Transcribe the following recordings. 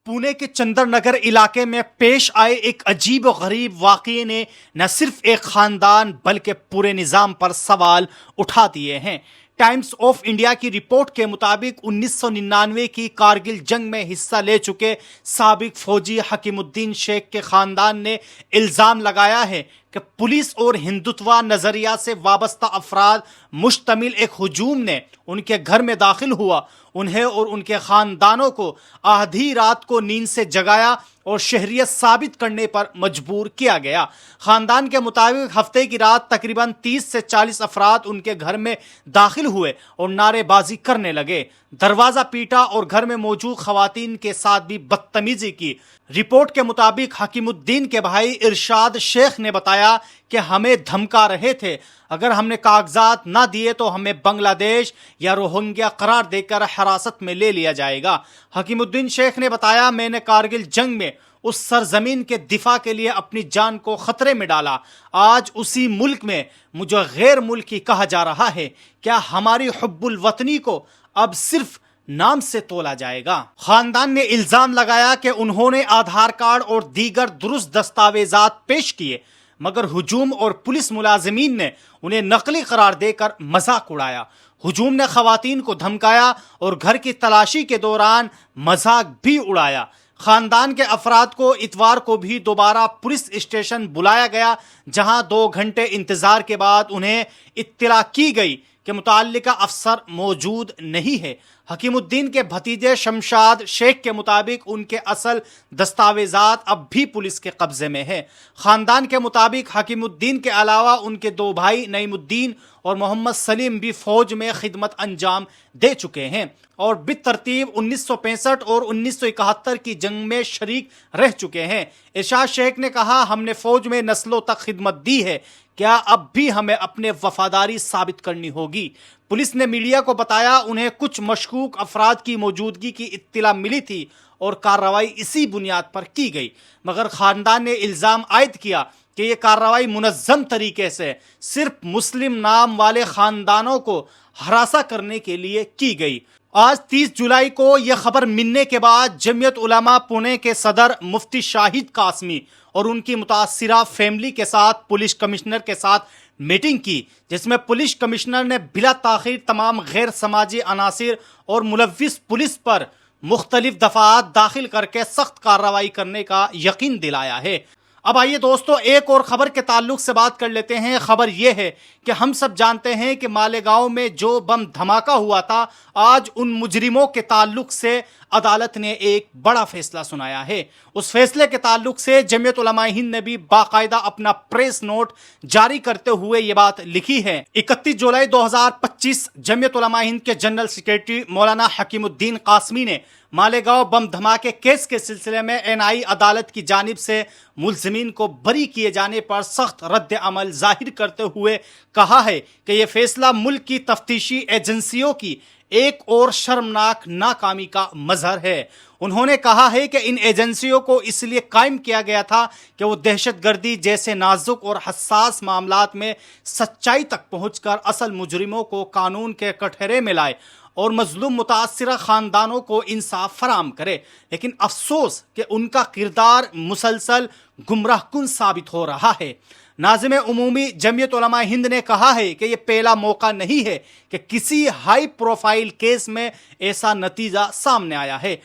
पुणे के चंदर नगर इलाके में पेश आए एक अजीब और गरीब वाक़ये ने न सिर्फ एक खानदान बल्कि पूरे निज़ाम पर सवाल उठा दिए हैं। टाइम्स ऑफ इंडिया की रिपोर्ट के मुताबिक 1999 की कारगिल जंग में हिस्सा ले चुके साबिक फौजी हकीमुद्दीन शेख के खानदान ने इल्ज़ाम लगाया है कि पुलिस और हिंदुत्व नज़रिया से वाबस्ता अफराद मुश्तमिल एक हुजूम ने उनके घर में दाखिल हुआ, उन्हें और उनके ख़ानदानों को आधी रात को नींद से जगाया और शहरियत साबित करने पर मजबूर किया गया। ख़ानदान के मुताबिक हफ्ते की रात तकरीबन 30 से 40 अफराद उनके घर में दाखिल हुए और नारेबाजी करने लगे, दरवाज़ा पीटा और घर में मौजूद ख़वातीन के साथ भी बदतमीज़ी की। रिपोर्ट के मुताबिक हकीमुद्दीन के भाई इरशाद शेख ने बताया कि हमें धमका रहे थे, अगर हमने कागजात ना दिए तो हमें बांग्लादेश या रोहिंग्या करार देकर हिरासत में ले लिया जाएगा। हकीमुद्दीन शेख ने बताया, मैंने कारगिल जंग में उस सरजमीन के दिफा के लिए अपनी जान को खतरे में डाला। आज उसी मुल्क में मुझे गैर मुल्की कहा जा रहा है। क्या हमारी हुब्बुल वतनी को अब सिर्फ नाम से तोला जाएगा? खानदान ने इल्जाम लगाया कि उन्होंने आधार कार्ड और दीगर दुरुस्त दस्तावेजात पेश किए, मगर हुजूम और पुलिस मुलाजिमीन ने उन्हें नकली करार देकर मजाक उड़ाया। हुजूम ने खवातीन को धमकाया और घर की तलाशी के दौरान मजाक भी उड़ाया। खानदान के अफराद को इतवार को भी दोबारा पुलिस स्टेशन बुलाया गया, जहां 2 घंटे इंतजार के बाद उन्हें इत्तला की गई कि मुताल्लिका अफसर मौजूद नहीं है। हकीमुद्दीन के भतीजे शमशाद शेख के मुताबिक उनके असल दस्तावेजात अब भी पुलिस के कब्जे में है। खानदान के मुताबिक हकीमुद्दीन के अलावा उनके 2 भाई नईमुद्दीन और मोहम्मद सलीम भी फौज में खिदमत अंजाम दे चुके हैं और बितरतीब 1965 और 1971 की जंग में शरीक रह चुके हैं। इरशाद शेख ने कहा, हमने फौज में नस्लों तक खिदमत दी है, क्या अब भी हमें अपने वफादारी साबित करनी होगी? पुलिस ने मीडिया को बताया, उन्हें कुछ मशकूक अफराद की मौजूदगी की इत्तला मिली थी और कार्रवाई इसी बुनियाद पर की गई, मगर खानदान ने इल्ज़ाम आयद किया कि यह कार्रवाई मुनज़्ज़म तरीके से सिर्फ मुस्लिम नाम वाले खानदानों को हरासा करने के लिए की गई। आज 30 जुलाई को यह खबर मिलने के बाद जमीयत उलमा पुणे के सदर मुफ्ती शाहिद कासमी और उनकी मुतासिरा फैमिली के साथ पुलिस कमिश्नर के साथ मीटिंग की, जिसमें पुलिस कमिश्नर ने बिला ताखीर तमाम गैर समाजी अनासिर और मुलव्विस पुलिस पर मुख्तलिफ दफात दाखिल करके सख्त कार्रवाई करने का यकीन दिलाया है। अब आइए दोस्तों, एक और खबर के ताल्लुक से बात कर लेते हैं। खबर यह है कि हम सब जानते हैं कि मालेगांव में जो बम धमाका हुआ था, आज उन मुजरिमों के ताल्लुक से अदालत ने एक बड़ा फैसला सुनाया है। उस फैसले के ताल्लुक से जमीयत उलमा हिंद ने भी बाकायदा अपना प्रेस नोट जारी करते हुए ये बात लिखी है। 31 जुलाई 2025 जमीयत उलमा हिंद के जनरल सेक्रेटरी मौलाना हकीमुद्दीन कासमी ने मालेगांव बम धमाके केस के सिलसिले में एनआई अदालत की जानिब से मुल्ज़िमीन को बरी किए जाने पर सख्त रद्द अमल जाहिर करते हुए कहा है कि यह फैसला मुल्क की तफ्तीशी एजेंसियों की एक और शर्मनाक नाकामी का मजहर है। उन्होंने कहा है कि इन एजेंसियों को इसलिए कायम किया गया था कि वो दहशतगर्दी जैसे नाजुक और हसास मामलात में सच्चाई तक पहुंचकर असल मुजरिमों को कानून के कटहरे में लाए और मजलूम मुतासिरा खानदानों को इंसाफ फराम करे, लेकिन अफसोस कि उनका किरदार मुसलसल गुमराहकुन साबित हो रहा है। नाज़िम उमूमी जमीयत उलमा हिंद ने कहा है कि यह पहला मौका नहीं है कि किसी हाई प्रोफाइल केस में ऐसा नतीजा सामने आया है,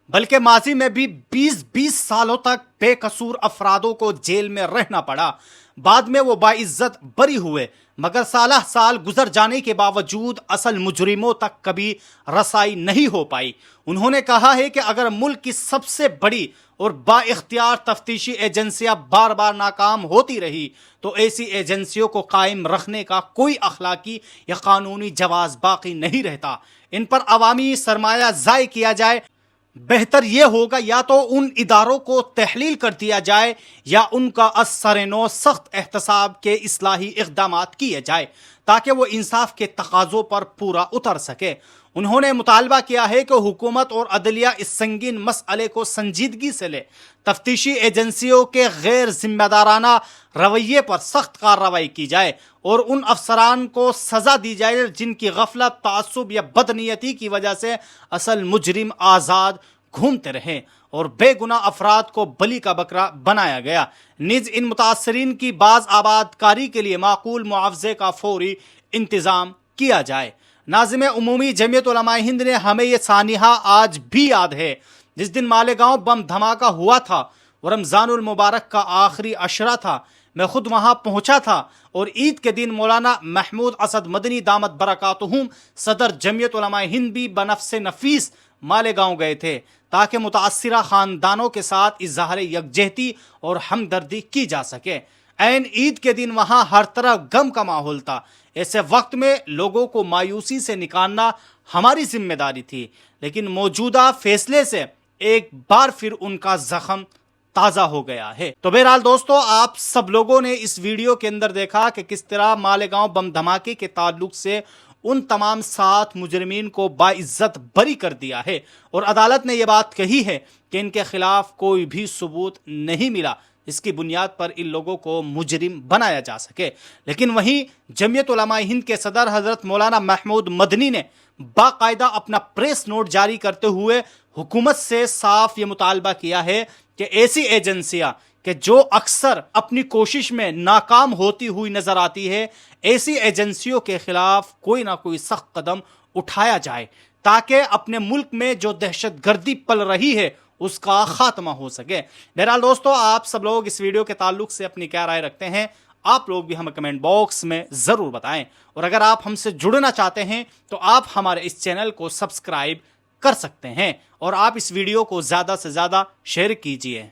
बल्कि माजी में भी 20-20 सालों तक बेकसूर अफरादों को जेल में रहना पड़ा। बाद में वो बाइज्जत बरी हुए, मगर साल गुजर जाने के बावजूद असल मुजरिमों तक कभी रसाई नहीं हो पाई। उन्होंने कहा है कि अगर मुल्क की सबसे बड़ी और बाइख्तियार तफ्तीशी एजेंसियां बार बार नाकाम होती रही तो ऐसी एजेंसियों को कायम रखने का कोई अखलाकी या कानूनी जवाज बाकी नहीं रहता। इन पर अवामी सरमाया ज़ाय किया जाए। बेहतर यह होगा या तो उन इदारों को तहलील कर दिया जाए या उनका असर-ए-नौ सख्त एहतसाब के इस्लाही इक़दामात किए जाए ताकि वो इंसाफ के तकाज़ों पर पूरा उतर सके। उन्होंने मुतालबा किया है कि हुकूमत और अदलिया इस संगीन मसले को संजीदगी से ले, तफ्तीशी एजेंसियों के गैर जिम्मेदाराना रवैये पर सख्त कार्रवाई की जाए और उन अफसरान को सज़ा दी जाए जिनकी गफलत, तासुब या बदनीयती की वजह से असल मुजरिम आज़ाद घूमते रहें। اور بے गुनाह अफराद को बलि का बकरा बनाया गया। निज इन मुतासरीन की बाज आबादकारी के लिए माकूल मुआवजे का फौरी इंतजाम किया जाए। नाज़िम उमूमी जमीयत उलमा हिंद ने हमें ये सानिहा आज भी याद है जिस दिन मालेगांव बम धमाका हुआ था और रमज़ानुल मुबारक का आखिरी अशरा था। मैं खुद वहां पहुंचा था और ईद के दिन मौलाना महमूद असद मदनी दामत बरकातुहुम सदर जमीयत उलमा हिंद भी बनफ्से नफीस मालेगांव गए थे ताकि मुतासिरा खानदानों के साथ इजहार यकजहती और हमदर्दी की जा सके। ऐन ईद के दिन वहां हर तरफ गम का माहौल था। ऐसे वक्त में लोगों को मायूसी से निकालना हमारी जिम्मेदारी थी, लेकिन मौजूदा फैसले से एक बार फिर उनका जख्म ताज़ा हो गया है। तो बहरहाल दोस्तों, आप सब लोगों ने इस वीडियो के अंदर देखा कि किस तरह मालेगांव बम धमाके के ताल्लुक से उन तमाम 7 मुजरिमीन को बाइज्जत बरी कर दिया है और अदालत ने यह बात कही है कि इनके खिलाफ कोई भी सबूत नहीं मिला इसकी बुनियाद पर इन लोगों को मुजरिम बनाया जा सके। लेकिन वहीं जमीयत उलमा हिंद के सदर हजरत मौलाना महमूद मदनी ने बाकायदा अपना प्रेस नोट जारी करते हुए हुकूमत से साफ ये मुतालबा किया है कि ऐसी एजेंसियां कि जो अक्सर अपनी कोशिश में नाकाम होती हुई नजर आती है, ऐसी एजेंसियों के खिलाफ कोई ना कोई सख्त कदम उठाया जाए ताकि अपने मुल्क में जो दहशतगर्दी पल रही है उसका खात्मा हो सके। बहरहाल दोस्तों, आप सब लोग इस वीडियो के ताल्लुक से अपनी क्या राय रखते हैं, आप लोग भी हमें कमेंट बॉक्स में ज़रूर बताएं। और अगर आप हमसे जुड़ना चाहते हैं तो आप हमारे इस चैनल को सब्सक्राइब कर सकते हैं और आप इस वीडियो को ज़्यादा से ज़्यादा शेयर कीजिए।